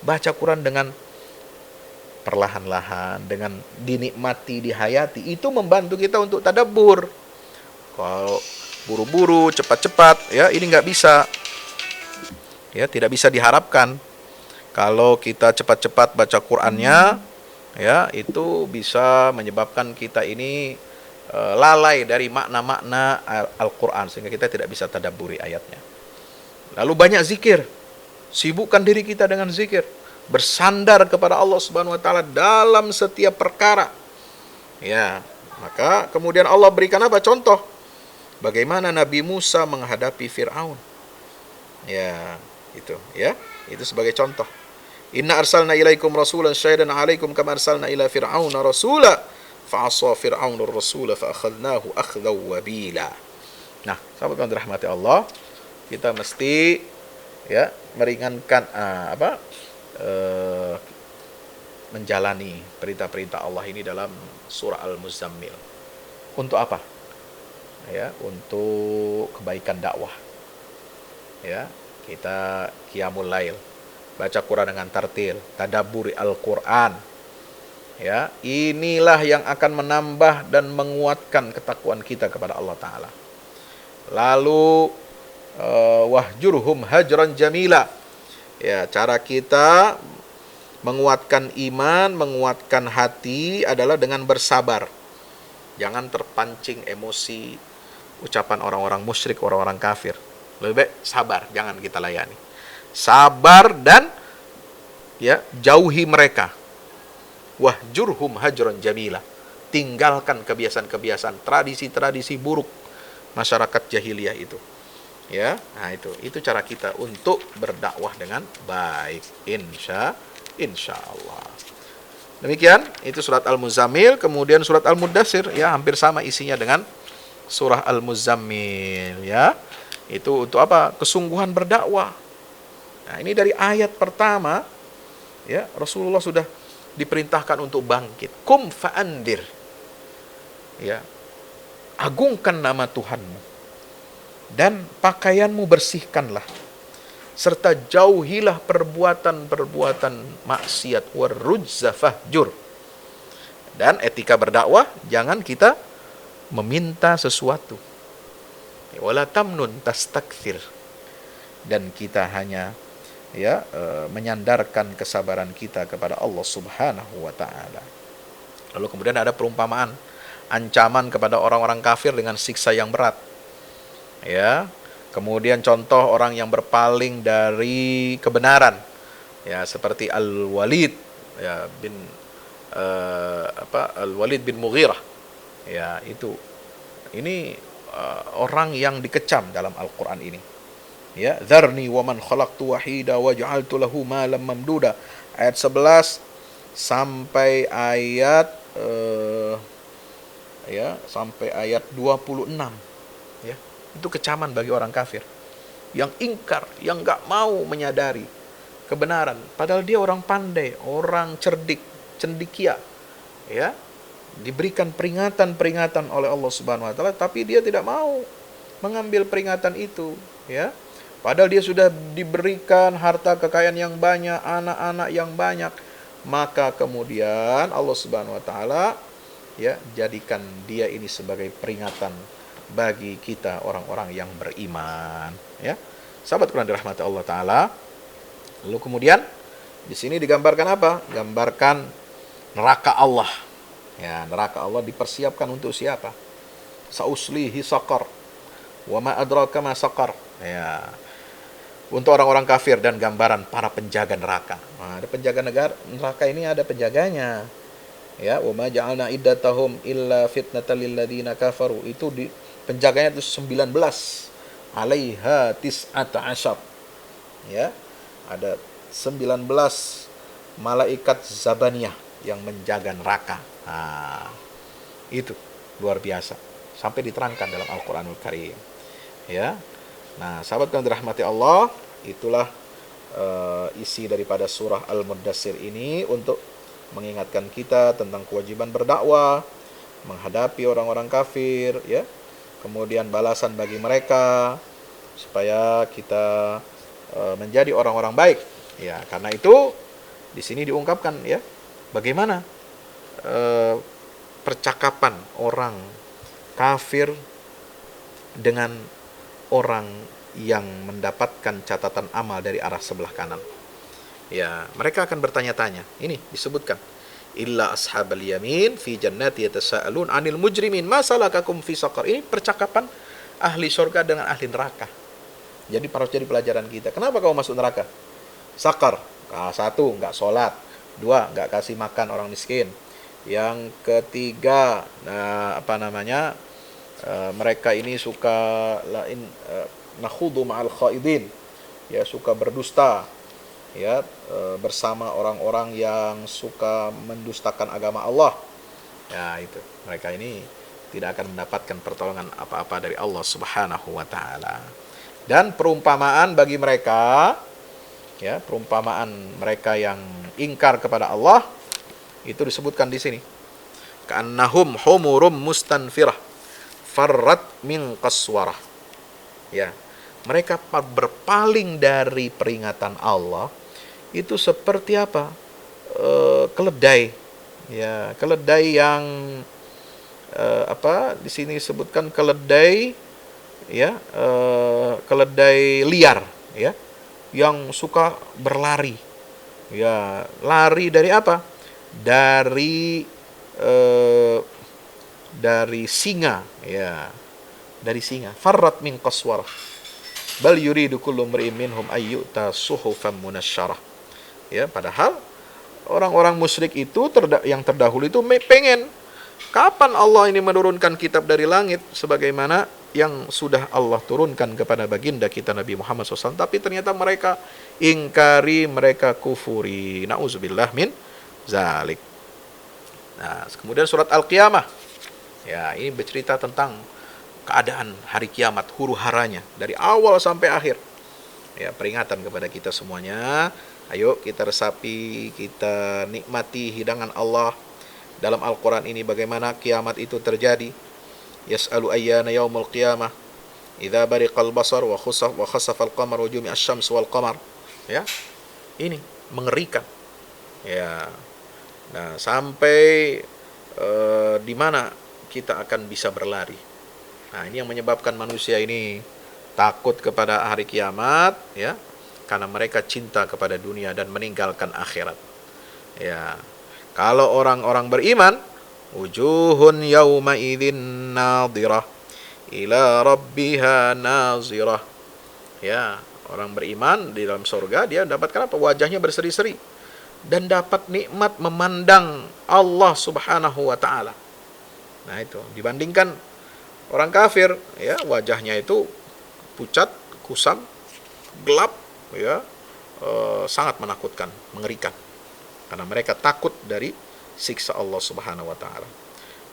Baca Quran dengan perlahan-lahan, dengan dinikmati, dihayati, itu membantu kita untuk tadabbur. Kalau buru-buru, cepat-cepat, ya, ini nggak bisa. Ya, tidak bisa diharapkan. Kalau kita cepat-cepat baca Qurannya, ya, itu bisa menyebabkan kita ini lalai dari makna-makna Al-Quran, sehingga kita tidak bisa tadabburi ayatnya. Lalu banyak zikir, sibukkan diri kita dengan zikir, bersandar kepada Allah Subhanahu wa taala dalam setiap perkara. Ya, maka kemudian Allah berikan apa? Contoh bagaimana Nabi Musa menghadapi Firaun. Ya, itu, ya. Itu sebagai contoh. Inna arsalna ilaikum rasulan syahidan 'alaikum kama arsalna ila fir'auna rasula fa'asa fir'aunur rasula fa akhadnahu akhdaw wabila. Nah, sahabat yang dirahmati Allah, kita mesti, ya, meringankan menjalani perintah-perintah Allah ini dalam surah Al-Muzammil. Untuk apa? Ya, untuk kebaikan dakwah. Ya, kita qiyamul lail, baca Quran dengan tartil, tadabburi Al-Quran. Ya, inilah yang akan menambah dan menguatkan ketakwaan kita kepada Allah Ta'ala. Lalu wahjurhum hajran jamila. Ya, cara kita menguatkan iman, menguatkan hati adalah dengan bersabar. Jangan terpancing emosi ucapan orang-orang musyrik, orang-orang kafir. Lebih baik sabar, jangan kita layani. Sabar dan ya, jauhi mereka. Wahjurhum hajran jamila. Tinggalkan kebiasaan-kebiasaan, tradisi-tradisi buruk masyarakat jahiliyah itu. Ya, nah itu cara kita untuk berdakwah dengan baik, insya Allah. Demikian, itu surat Al-Muzammil. Kemudian surat Al-Muddatsir, ya hampir sama isinya dengan surah Al-Muzammil, ya. Itu untuk apa? Kesungguhan berdakwah. Nah, ini dari ayat pertama, ya, Rasulullah sudah diperintahkan untuk bangkit. Kum fa'andir. Ya. Agungkan nama Tuhanmu dan pakaianmu bersihkanlah, serta jauhilah perbuatan-perbuatan maksiat, warrujza fahjur. Dan etika berdakwah, jangan kita meminta sesuatu. Wala tamnun tastakthir. Dan kita hanya menyandarkan kesabaran kita kepada Allah Subhanahu wa taala. Lalu kemudian ada perumpamaan, ancaman kepada orang-orang kafir dengan siksa yang berat. Ya. Kemudian contoh orang yang berpaling dari kebenaran, ya, seperti Al-Walid, ya, Al-Walid bin Mughirah. Ya, itu. Ini orang yang dikecam dalam Al-Qur'an ini. Ya, dzarni wa man khalaqtu wahida wa ja'altu lahu malam mamduda. Ayat 11 sampai ayat sampai ayat 26. Ya. Itu kecaman bagi orang kafir yang ingkar, yang enggak mau menyadari kebenaran, padahal dia orang pandai, orang cerdik, cendekia, ya, diberikan peringatan-peringatan oleh Allah Subhanahu wa taala, tapi dia tidak mau mengambil peringatan itu, ya. Padahal dia sudah diberikan harta kekayaan yang banyak, anak-anak yang banyak, maka kemudian Allah Subhanahu wa taala, ya, jadikan dia ini sebagai peringatan bagi kita orang-orang yang beriman, ya. Sahabat Quran dirahmati Allah taala. Lalu kemudian di sini digambarkan apa? Gambarkan neraka Allah. Ya, neraka Allah dipersiapkan untuk siapa? Sauslihi saqar. Wa ma adraka ma saqar. Ya. Untuk orang-orang kafir, dan gambaran para penjaga neraka. Nah, ada penjaga neraka ini, ada penjaganya. Ya, wa ma ja'alna iddatahum illa fitnatal lil ladzina kafaru. Itu di penjaganya itu 19. Alaiha tis'ata asyar. Ya. Ada 19 malaikat zabaniyah yang menjaga neraka. Nah, itu luar biasa. Sampai diterangkan dalam Al-Qur'anul Karim. Ya. Nah, sahabat yang dirahmati Allah, itulah isi daripada surah Al-Muddatsir ini untuk mengingatkan kita tentang kewajiban berdakwah, menghadapi orang-orang kafir, ya. Kemudian balasan bagi mereka supaya kita menjadi orang-orang baik. Ya, karena itu di sini diungkapkan, ya, bagaimana percakapan orang kafir dengan orang yang mendapatkan catatan amal dari arah sebelah kanan. Ya, mereka akan bertanya-tanya. Ini disebutkan, illa ashabal yamin fi jannati yatasaalun 'anil mujrimin ma salakakum fi saqar. Ini percakapan ahli surga dengan ahli neraka. Jadi harus jadi pelajaran kita. Kenapa kamu masuk neraka? Sakar. Satu, enggak sholat. Dua, enggak kasih makan orang miskin. Yang ketiga, mereka ini suka nakhudu ma'al khaidin, ya, suka berdusta, ya, bersama orang-orang yang suka mendustakan agama Allah. Ya, itu. Mereka ini tidak akan mendapatkan pertolongan apa-apa dari Allah Subhanahu wa taala. Dan perumpamaan bagi mereka, ya, perumpamaan mereka yang ingkar kepada Allah itu disebutkan di sini. Ka'annahum humurum mustanfirah farrat min qaswarah. Ya, mereka berpaling dari peringatan Allah itu seperti apa? Keledai, Ya, keledai yang di sini disebutkan keledai, ya, keledai liar, ya, yang suka berlari. Ya, lari dari apa? Dari eh, dari singa, ya, dari singa. Farrat min qaswarah. Bal yuridu kullu imri'in minhum ayyuta suhufan munasyarah. Ya, padahal orang-orang musyrik itu yang terdahulu itu pengen kapan Allah ini menurunkan kitab dari langit sebagaimana yang sudah Allah turunkan kepada baginda kita Nabi Muhammad SAW. Tapi ternyata mereka ingkari, mereka kufuri. Na'udzubillah min zalik. Nah, kemudian surat Al-Qiyamah. Ya, ini bercerita tentang keadaan hari kiamat, huru-haranya dari awal sampai akhir. Ya, peringatan kepada kita semuanya. Ayo kita resapi, kita nikmati hidangan Allah dalam Al-Quran ini, bagaimana kiamat itu terjadi. Yas'alu ayyana yaumul qiyamah idza bariqal basar wa khasafal qamar wa jumi'asy syams wal qamar. Ya, ini mengerikan. Ya. Nah, sampai di mana kita akan bisa berlari. Nah, ini yang menyebabkan manusia ini takut kepada hari kiamat, ya, karena mereka cinta kepada dunia dan meninggalkan akhirat. Ya. Kalau orang-orang beriman, wujuhun yawma idzin nadhirah ila rabbiha nazirah. Ya, orang beriman di dalam surga dia dapatkan apa? Wajahnya berseri-seri dan dapat nikmat memandang Allah Subhanahu wa taala. Nah, itu dibandingkan orang kafir, ya, wajahnya itu pucat, kusam, gelap, ya, sangat menakutkan, mengerikan. Karena mereka takut dari siksa Allah Subhanahu wa taala.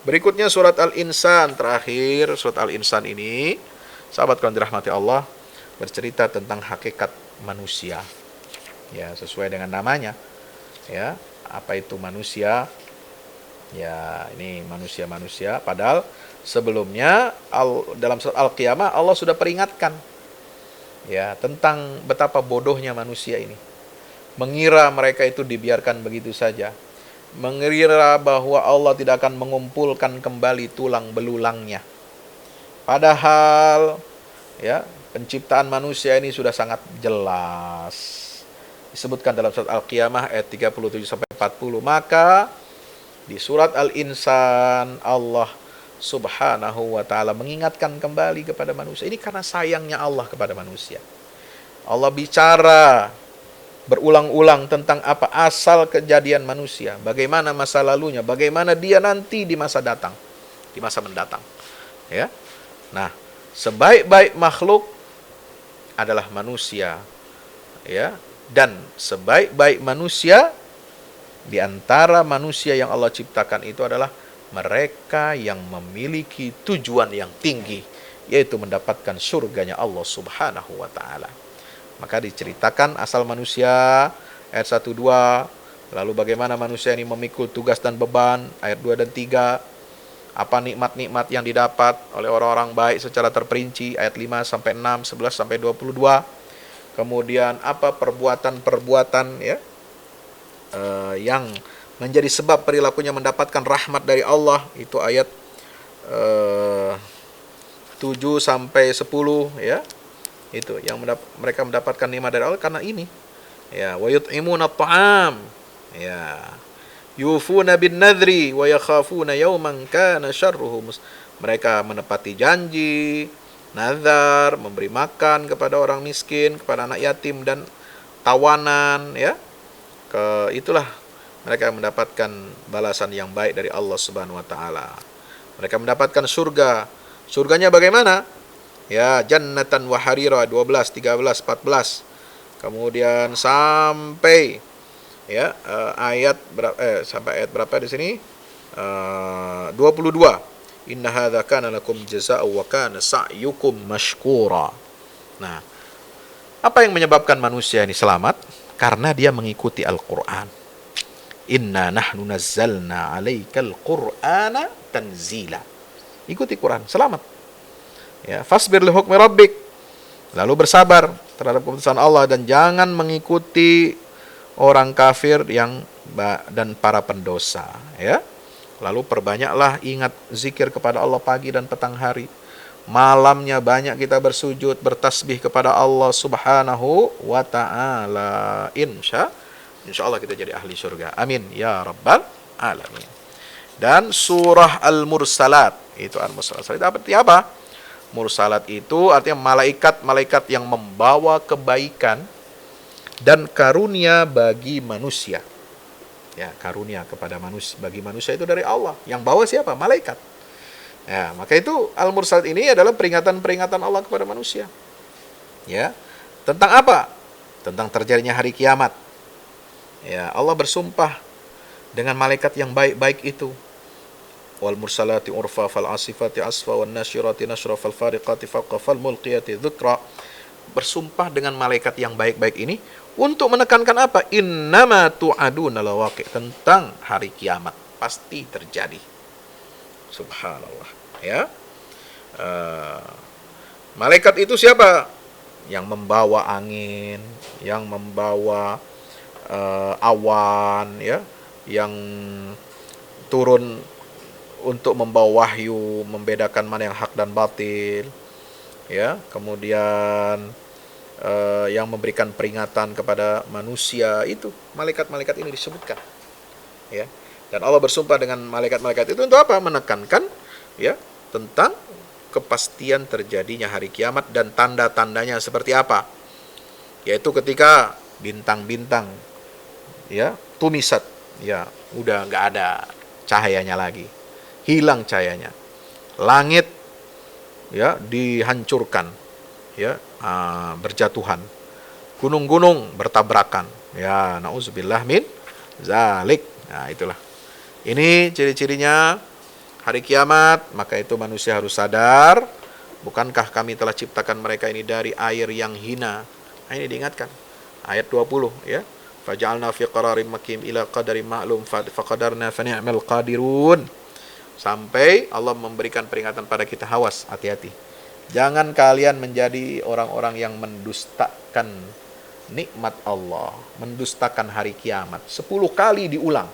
Berikutnya surat Al-Insan, terakhir surat Al-Insan ini, sahabat yang dirahmati Allah, bercerita tentang hakikat manusia. Ya, sesuai dengan namanya. Ya, apa itu manusia? Ya, ini manusia-manusia, padahal sebelumnya dalam surat Al-Qiyamah Allah sudah peringatkan, ya, tentang betapa bodohnya manusia ini. Mengira mereka itu dibiarkan begitu saja. Mengira bahwa Allah tidak akan mengumpulkan kembali tulang belulangnya. Padahal, ya, penciptaan manusia ini sudah sangat jelas. Disebutkan dalam surat Al-Qiyamah ayat 37 sampai 40. Maka di surat Al-Insan Allah Subhanahu wa taala mengingatkan kembali kepada manusia. Ini karena sayangnya Allah kepada manusia. Allah bicara berulang-ulang tentang apa asal kejadian manusia, bagaimana masa lalunya, bagaimana dia nanti di masa datang, di masa mendatang. Ya. Nah, sebaik-baik makhluk adalah manusia. Ya, dan sebaik-baik manusia di antara manusia yang Allah ciptakan itu adalah mereka yang memiliki tujuan yang tinggi, yaitu mendapatkan surganya Allah Subhanahu wa taala. Maka diceritakan asal manusia ayat 1-2, lalu bagaimana manusia ini memikul tugas dan beban ayat 2 dan 3, apa nikmat-nikmat yang didapat oleh orang-orang baik secara terperinci ayat 5 sampai 6, 11 sampai 22. Kemudian apa perbuatan-perbuatan, ya, yang menjadi sebab perilakunya mendapatkan rahmat dari Allah, itu ayat 7 sampai 10, ya. Itu yang mereka mendapatkan nikmat dari Allah karena ini. Ya, wa yut'imuna at'am. Ya. Yufuna bin nadri wa yakhafuna yawman kana syarruhu. Mereka menepati janji, nazar, memberi makan kepada orang miskin, kepada anak yatim dan tawanan, ya. Itulah mereka mendapatkan balasan yang baik dari Allah Subhanahu wa taala. Mereka mendapatkan surga. Surganya bagaimana? Ya, jannatan wa harira 12, 13, 14. Kemudian sampai, ya, sampai ayat berapa di sini? 22. Inna hadza kana lakum jazaa'u wa kana sa'yukum mashkura. Nah, apa yang menyebabkan manusia ini selamat? Karena dia mengikuti Al-Qur'an. Inna nahnu nazzalna 'alaikal Qur'ana tanzila. Ikuti Quran, selamat. Ya, fasbir li hukmi rabbik. Lalu bersabar terhadap keputusan Allah dan jangan mengikuti orang kafir yang dan para pendosa, ya. Lalu perbanyaklah ingat zikir kepada Allah pagi dan petang hari. Malamnya banyak kita bersujud, bertasbih kepada Allah Subhanahu wa ta'ala. Insya Allah kita jadi ahli surga. Amin ya rabbal alamin. Dan surah Al-Mursalat, itu Al-Mursalat itu artinya apa? Mursalat itu artinya malaikat-malaikat yang membawa kebaikan dan karunia bagi manusia. Ya, karunia kepada manusia, bagi manusia itu dari Allah. Yang bawa siapa? Malaikat. Ya, maka itu Al-Mursalat ini adalah peringatan-peringatan Allah kepada manusia. Ya. Tentang apa? Tentang terjadinya hari kiamat. Ya, Allah bersumpah dengan malaikat yang baik-baik itu. Wal mursalati urfa fal asifati asfa wan nasyirati nashra fal fariqati faqqa fal mulqiyati dzikra. Bersumpah dengan malaikat yang baik-baik ini untuk menekankan apa? Innama tu'aduna lawaqi, tentang hari kiamat pasti terjadi. Subhanallah, ya. Malaikat itu siapa? Yang membawa angin, yang membawa awan, ya, yang turun untuk membawa wahyu, membedakan mana yang hak dan batil, ya. Kemudian yang memberikan peringatan kepada manusia, itu malaikat-malaikat ini disebutkan, ya. Dan Allah bersumpah dengan malaikat-malaikat itu untuk apa? Menekankan, ya, tentang kepastian terjadinya hari kiamat dan tanda-tandanya seperti apa, yaitu ketika bintang-bintang, ya, tumisat, ya, udah nggak ada cahayanya lagi, hilang cahayanya, langit, ya, dihancurkan, ya, berjatuhan, gunung-gunung bertabrakan, ya, nauzubillah min zalik. Nah, itulah, ini ciri-cirinya hari kiamat. Maka itu manusia harus sadar, bukankah kami telah ciptakan mereka ini dari air yang hina. Nah, ini diingatkan ayat 20, ya, faj'alna fi qararin makin ila qadarin ma'lum faqadarna fa ni'mal qadirun, sampai Allah memberikan peringatan pada kita, awas, hati-hati, jangan kalian menjadi orang-orang yang mendustakan nikmat Allah, mendustakan hari kiamat. 10 kali diulang.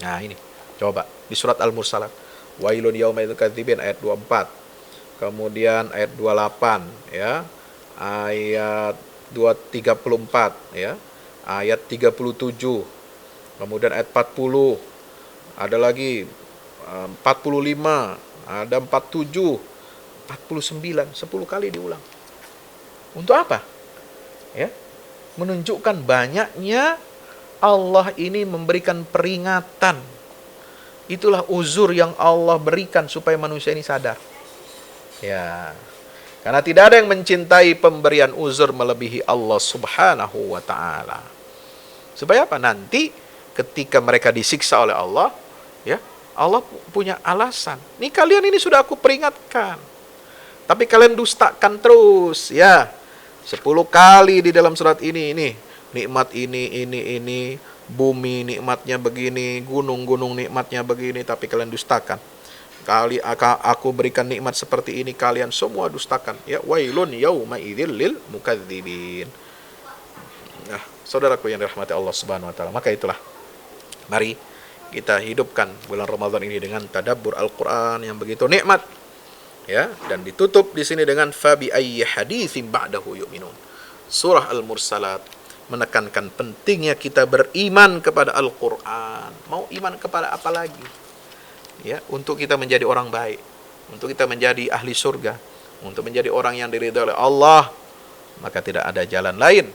Nah, ini coba di surat Al-Mursalat, wailun yaumaidil kadzibin, ayat 24. Kemudian ayat 28, ya. Ayat 234, ya. Ayat 37. Kemudian ayat 40. Ada lagi 45, ada 47, 49, 10 kali diulang. Untuk apa? Ya. Menunjukkan banyaknya Allah ini memberikan peringatan. Itulah uzur yang Allah berikan supaya manusia ini sadar. Ya. Karena tidak ada yang mencintai pemberian uzur melebihi Allah Subhanahu wa ta'ala. Supaya apa? Nanti ketika mereka disiksa oleh Allah, ya, Allah punya alasan. Nih, kalian ini sudah aku peringatkan, tapi kalian dustakan terus, ya. 10 kali di dalam surat ini nikmat ini, bumi nikmatnya begini, gunung-gunung nikmatnya begini, tapi kalian dustakan. Kali aku berikan nikmat seperti ini, kalian semua dustakan. Ya, wailun yauma idzil lil mukadzibin. Nah, saudaraku yang dirahmati Allah Subhanahu wa taala, maka itulah, mari kita hidupkan bulan Ramadan ini dengan tadabbur Al-Qur'an yang begitu nikmat. Ya, dan ditutup di sini dengan fabi ayyi haditsin ba'dahu yu'minun. Surah Al-Mursalat menekankan pentingnya kita beriman kepada Al-Qur'an. Mau iman kepada apa lagi? Ya, untuk kita menjadi orang baik, untuk kita menjadi ahli surga, untuk menjadi orang yang diridhai oleh Allah, maka tidak ada jalan lain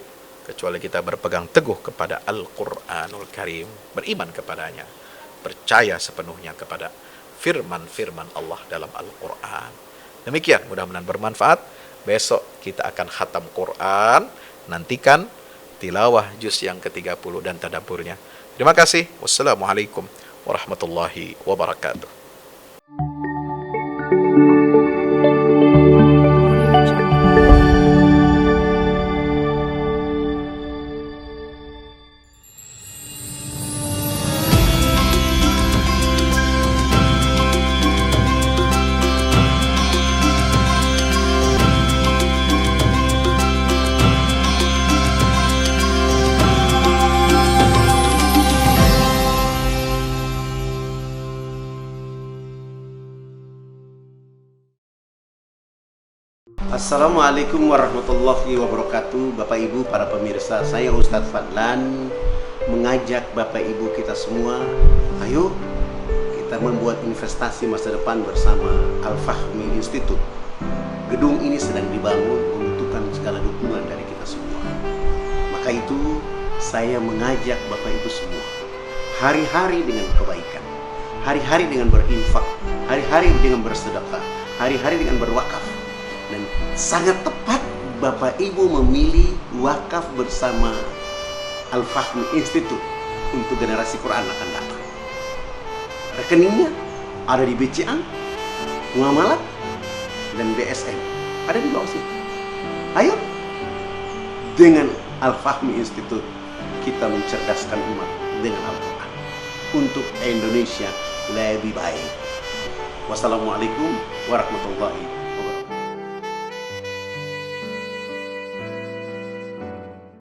kecuali kita berpegang teguh kepada Al-Qur'anul Karim, beriman kepadanya, percaya sepenuhnya kepada firman-firman Allah dalam Al-Quran. Demikian, mudah-mudahan bermanfaat. Besok kita akan khatam Quran. Nantikan tilawah juz yang ke-30 dan tadabburnya. Terima kasih. Wassalamualaikum warahmatullahi wabarakatuh. Assalamualaikum warahmatullahi wabarakatuh. Bapak Ibu para pemirsa, saya Ustadz Fadlan mengajak Bapak Ibu kita semua, ayo kita membuat investasi masa depan bersama Al-Fahmi Institute. Gedung ini sedang dibangun, membutuhkan segala dukungan dari kita semua. Maka itu saya mengajak Bapak Ibu semua, hari-hari dengan kebaikan, hari-hari dengan berinfak, hari-hari dengan bersedekah, hari-hari dengan berwakaf. Dan sangat tepat Bapak Ibu memilih wakaf bersama Al-Fahmi Institute untuk generasi Quran akan datang. Rekeningnya ada di BCA, Muamalat, dan BSM. Ada di bawah sini. Ayo, dengan Al-Fahmi Institute kita mencerdaskan umat dengan Al-Quran untuk Indonesia lebih baik. Wassalamualaikum warahmatullahi wabarakatuh.